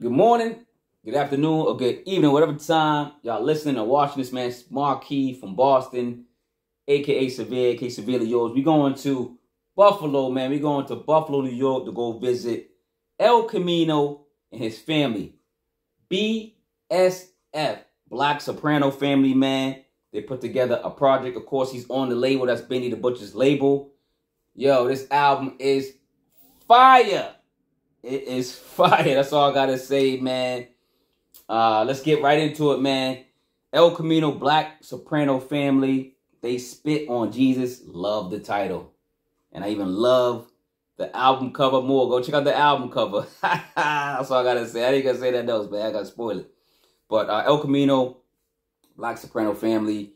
Good morning, good afternoon, or good evening, whatever time y'all listening or watching this, man. It's Marquis from Boston, a.k.a. Severe, a.k.a. Cincerely Yours. We going to Buffalo, man. We going to Buffalo, New York to go visit Elcamino and his family. BSF, Black Soprano family, man. They put together a project. Of course, he's on the label. That's Benny the Butcher's label. Yo, this album is fire. It is fire. That's all I gotta say, man. Let's get right into it, man. Elcamino, Black Soprano family. They spit on Jesus. Love the title. And I even love the album cover more. Go check out the album cover. That's all I gotta say. I ain't gonna say that else, man. I gotta spoil it. But Elcamino, Black Soprano family.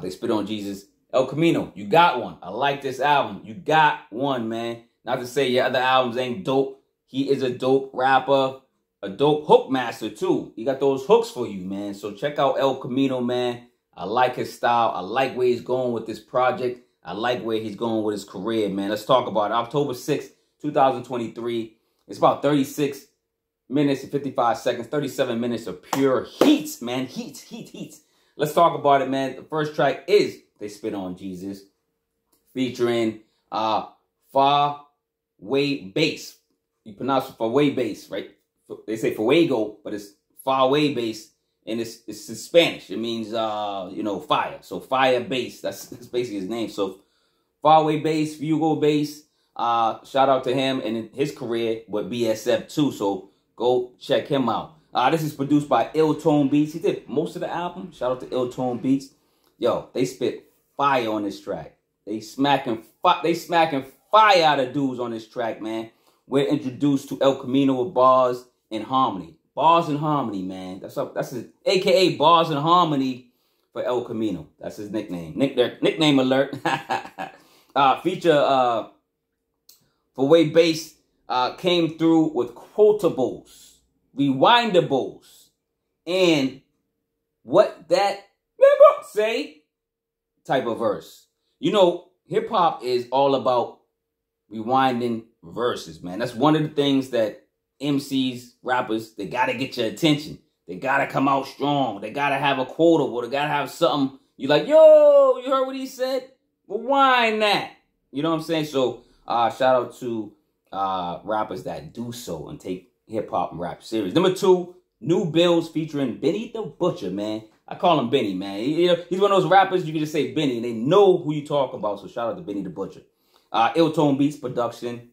They spit on Jesus. Elcamino, you got one. I like this album. You got one, man. Not to say your other albums ain't dope. He is a dope rapper, a dope hook master, too. He got those hooks for you, man. So check out Elcamino, man. I like his style. I like where he's going with this project. I like where he's going with his career, man. Let's talk about it. October 6th, 2023. It's about 36 minutes and 55 seconds, 37 minutes of pure heat, man. Heat. Let's talk about it, man. The first track is They Spit on Jesus, featuring Far Way Bass. You pronounce it Fuego bass, right? They say Fuego, but it's far away bass, and it's in Spanish. It means fire. So fire bass. That's basically his name. So far away bass, Fuego bass. Shout out to him and his career with BSF too. So go check him out. This is produced by Illtone Beats. He did most of the album. Shout out to Illtone Beats. Yo, they spit fire on this track. They smacking fire out of dudes on this track, man. We're introduced to Elcamino with bars and harmony. Bars and harmony, man. That's his AKA Bars and Harmony for Elcamino. That's his nickname. Nickname alert. Feature for way bass came through with quotables, rewindables, and what that nigga say type of verse. You know, hip hop is all about rewinding verses, man. That's one of the things that MCs, rappers, they gotta get your attention. They gotta come out strong. They gotta have a quotable. They gotta have something. You like, yo, you heard what he said? Rewind that. You know what I'm saying? So, shout out to rappers that do so and take hip hop and rap serious. Number 2, New Bills featuring Benny the Butcher, man. I call him Benny, man. He's one of those rappers you can just say Benny and they know who you talk about. So shout out to Benny the Butcher. Illtone Beats production.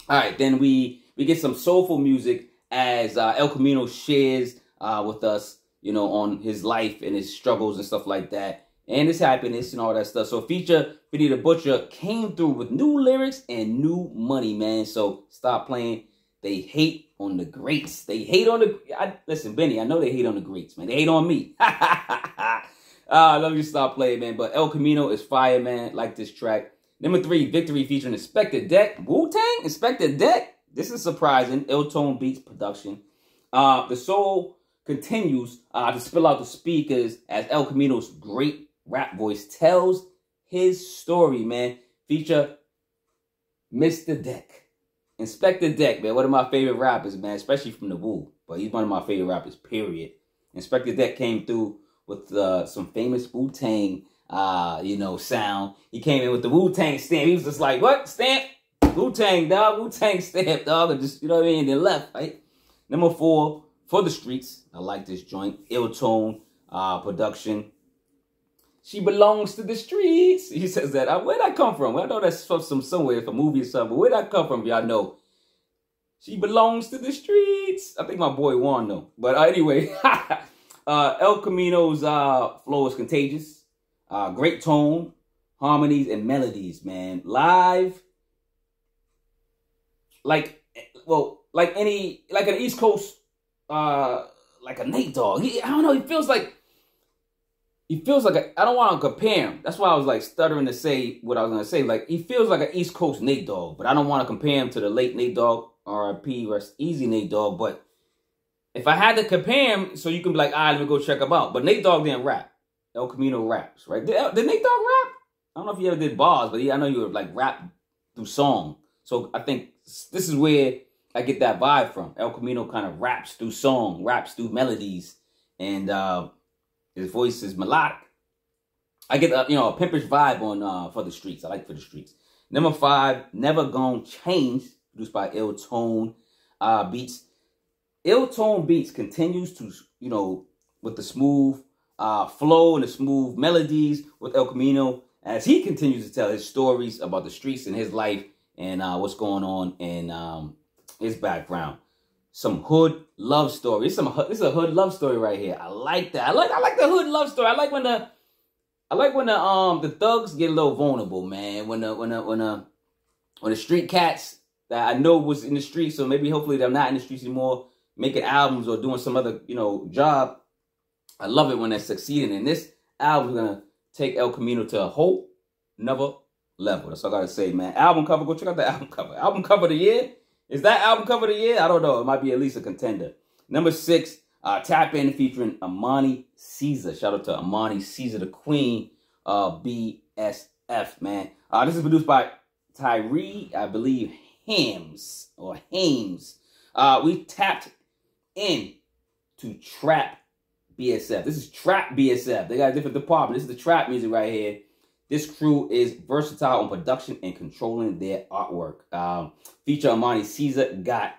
All right, then we get some soulful music as Elcamino shares with us, on his life and his struggles and stuff like that, and his happiness and all that stuff. So feature Benny the Butcher came through with new lyrics and new money, man. So stop playing. They hate on the greats. They hate on the... listen, Benny, I know they hate on the greats, man. They hate on me. Let me stop playing, man. But Elcamino is fire, man. Like this track. Number 3, Victory featuring Inspectah. Wu-Tang? Inspectah. This is surprising. Illtone Beats production. The soul continues to spill out the speakers as Elcamino's great rap voice tells his story, man. Feature Mr. Deck. Inspectah, man. One of my favorite rappers, man. Especially from the Wu. But he's one of my favorite rappers, period. Inspectah came through with some famous Wu-Tang sound. He came in with the Wu-Tang stamp. He was just like, what? Stamp? Wu-Tang, dog. Wu-Tang stamp, dog. And just, you know what I mean? And then left, right? Number 4, For the Streets. I like this joint. Illtone production. She belongs to the streets. He says that. Where'd that come from? I know that's from somewhere, from a movie or something. But where'd that come from? Y'all know. She belongs to the streets. I think my boy Juan though. But anyway, Elcamino's flow is contagious. Great tone, harmonies, and melodies, man. Live, like an East Coast, like a Nate Dogg. I don't know. He feels like I don't want to compare him. That's why I was like stuttering to say what I was gonna say. Like he feels like an East Coast Nate Dogg, but I don't want to compare him to the late Nate Dogg, R.I.P. Rest Easy Nate Dogg. But if I had to compare him, so you can be like, let me go check him out. But Nate Dogg didn't rap. Elcamino raps, right? Did Nate Dogg rap? I don't know if he ever did bars, but I know you would like rap through song. So I think this is where I get that vibe from. Elcamino kind of raps through song, raps through melodies, and his voice is melodic. I get a pimpish vibe on For the Streets. I like For the Streets. Number 5, Neva Gon Change, produced by Ill-Tone Beats. Ill-Tone Beats continues to, with the smooth flow and the smooth melodies with Elcamino, as he continues to tell his stories about the streets and his life and what's going on in his background. Some hood love story. It's a hood love story right here. I like that. I like the hood love story. I like when the thugs get a little vulnerable, man. When the street cats that I know was in the streets, so maybe hopefully they're not in the streets anymore, making albums or doing some other job. I love it when they're succeeding. And this album is gonna take Elcamino to a whole nother level. That's all I gotta say, man. Album cover, go check out the album cover. Album cover of the year. Is that album cover of the year? I don't know. It might be at least a contender. Number 6, Tap In featuring Armani Caesar. Shout out to Armani Caesar, the queen of BSF, man. This is produced by Tyree, I believe, Hames. We tapped in to Trap BSF. This is Trap BSF. They got a different department. This is the trap music right here. This crew is versatile on production and controlling their artwork. Feature Armani Caesar got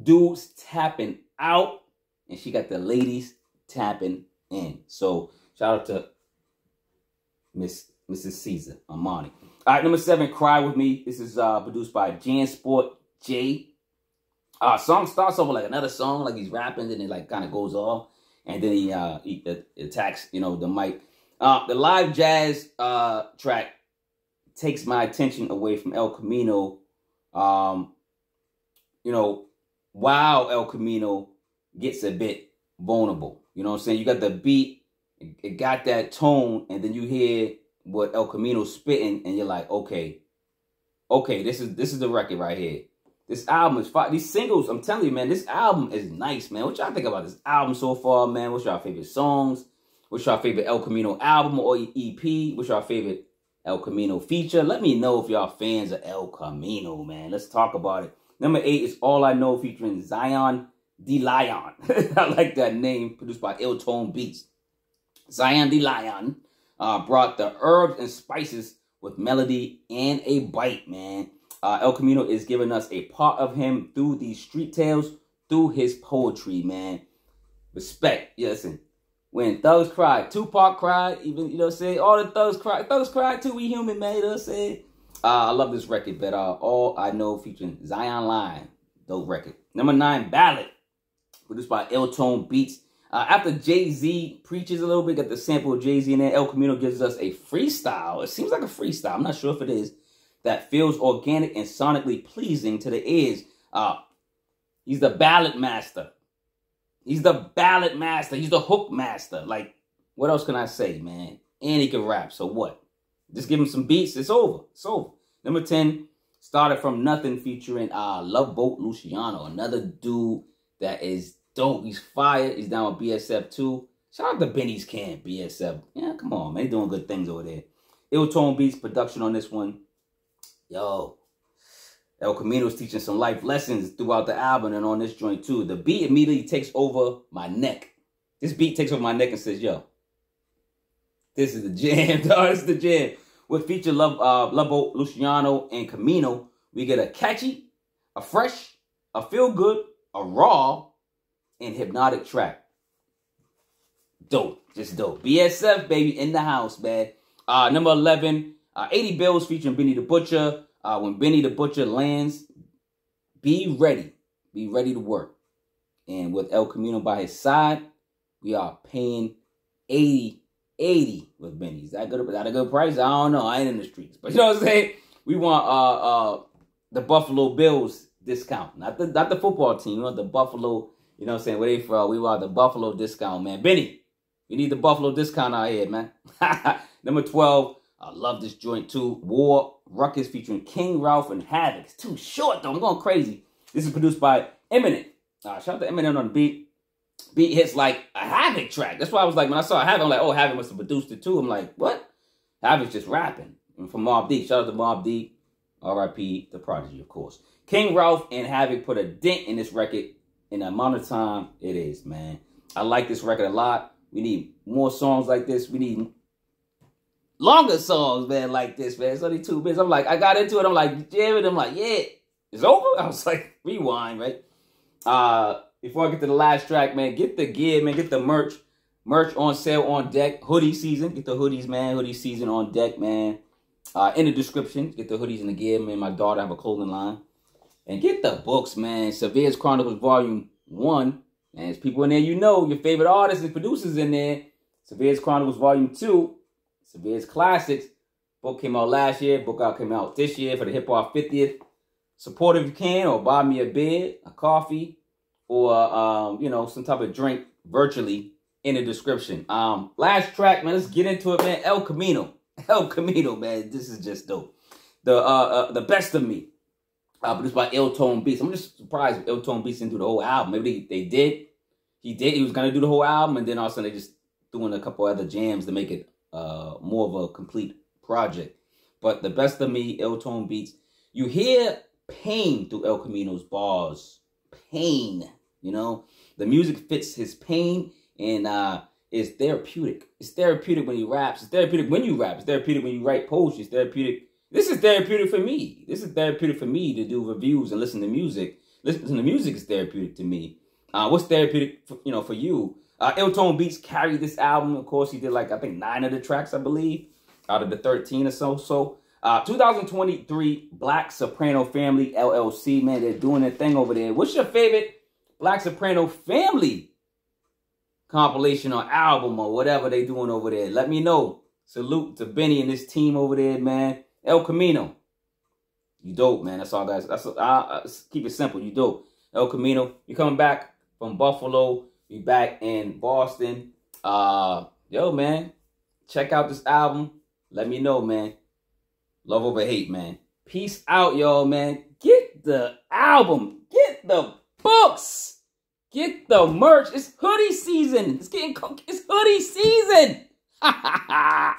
dudes tapping out, and she got the ladies tapping in. So shout out to Mrs. Caesar, Armani. All right, number 7, Cry With Me. This is produced by Jansport J. Song starts off with like another song, like he's rapping, then it like kind of goes off, and then he attacks, the mic. The live jazz track takes my attention away from Elcamino. While Elcamino gets a bit vulnerable. You know what I'm saying? You got the beat, it got that tone, and then you hear what Elcamino's spitting, and you're like, okay, this is the record right here. This album is fire. These singles, I'm telling you, man, this album is nice, man. What y'all think about this album so far, man? What's y'all favorite songs? What's your favorite Elcamino album or EP? What's your favorite Elcamino feature? Let me know if y'all fans of Elcamino, man. Let's talk about it. Number 8 is All I Know featuring Zion deLion. I like that name, produced by Ill-Tone Beats. Zion deLion brought the herbs and spices with melody and a bite, man. Elcamino is giving us a part of him through these street tales, through his poetry, man. Respect. Yeah, listen. When thugs cry, Tupac cried, even, all the thugs cry. Thugs cry too, we human, man, I love this record, but All I Know featuring Zion Line, dope record. Number 9, Ballad, produced by Ill-Tone Beats. After Jay-Z preaches a little bit, got the sample of Jay-Z in there, Elcamino gives us a freestyle. It seems like a freestyle, I'm not sure if it is, that feels organic and sonically pleasing to the ears. He's the ballad master. He's the ballad master. He's the hook master. Like, what else can I say, man? And he can rap, so what? Just give him some beats, it's over. It's over. Number 10, Started From Nothing featuring Love Boat Luciano. Another dude that is dope. He's fire. He's down with BSF too. Shout out to Benny's Camp, BSF. Yeah, come on, man. They doing good things over there. Ill-Tone Beats production on this one. Yo, Elcamino's teaching some life lessons throughout the album and on this joint too. The beat immediately takes over my neck. This beat takes over my neck and says, yo, this is the jam, dog. This is the jam. With feature Lobo, Luciano, and Camino, we get a catchy, a fresh, a feel-good, a raw, and hypnotic track. Dope. Just dope. BSF, baby, in the house, man. Number 11, 80 Bills featuring Benny the Butcher. When Benny the Butcher lands, be ready. Be ready to work. And with Elcamino by his side, we are paying 80 with Benny. Is that a good price? I don't know. I ain't in the streets. But you know what I'm saying? We want the Buffalo Bills discount. Not the football team. We want the Buffalo, you know what I'm saying, where they from. We want the Buffalo discount, man. Benny, we need the Buffalo discount out here, man. Number 12, I love this joint too. War Ruckas featuring King Ralph and Havoc. It's too short though. I'm going crazy. This is produced by Eminem. Shout out to Eminem on the beat. Beat hits like a Havoc track. That's why I was like, when I saw Havoc, I'm like, oh, Havoc must have produced it too. I'm like, what? Havoc's just rapping. And from Mobb Deep. Shout out to Mobb Deep. R.I.P. the Prodigy, of course. King Ralph and Havoc put a dent in this record in the amount of time it is, man. I like this record a lot. We need more songs like this. We need longer songs, man, like this, man. It's only 2 minutes. I'm like, I got into it. I'm like, jamming. I'm like, yeah, it's over. I was like, rewind, right? Before I get to the last track, man, get the gear, man. Get the merch. Merch on sale on deck. Hoodie season. Get the hoodies, man. Hoodie season on deck, man. In the description. Get the hoodies and the gear, man. My daughter have a clothing line. And get the books, man. Severe's Chronicles Volume 1. And there's people in there you know. Your favorite artists and producers in there. Severe's Chronicles Volume 2. Severe's Classics. Book came out last year. Book out came out this year for the Hip Hop 50th. Support if you can, or buy me a beer, a coffee, or, you know, some type of drink virtually in the description. Last track, man. Let's get into it, man. Elcamino. Elcamino, man. This is just dope. The Best of Me. Produced by Ill-Tone Beats. I'm just surprised Ill-Tone Beats didn't do the whole album. Maybe they did. He did. He was going to do the whole album, and then all of a sudden they just threw in a couple other jams to make it more of a complete project. But The Best of Me, Ill-Tone Beats. You hear pain through Elcamino's bars. Pain, you know? The music fits his pain, and it's therapeutic. It's therapeutic when he raps. It's therapeutic when you rap. It's therapeutic when you write poetry. It's therapeutic. This is therapeutic for me. This is therapeutic for me to do reviews and listen to music. Listen to music is therapeutic to me. What's therapeutic, for, you know, for you? Ill-Tone Beats carried this album. Of course, he did like, I think, 9 of the tracks, I believe, out of the 13 or so. 2023 Black Soprano Family LLC, man, they're doing their thing over there. What's your favorite Black Soprano Family compilation or album or whatever they doing over there? Let me know. Salute to Benny and his team over there, man. Elcamino, you dope, man. That's all, guys. That's keep it simple. You dope. Elcamino, you coming back from Buffalo. You back in Boston. Yo, man, check out this album. Let me know, man. Love over hate, man. Peace out, y'all, man. Get the album. Get the books. Get the merch. It's hoodie season. It's hoodie season. Ha ha ha.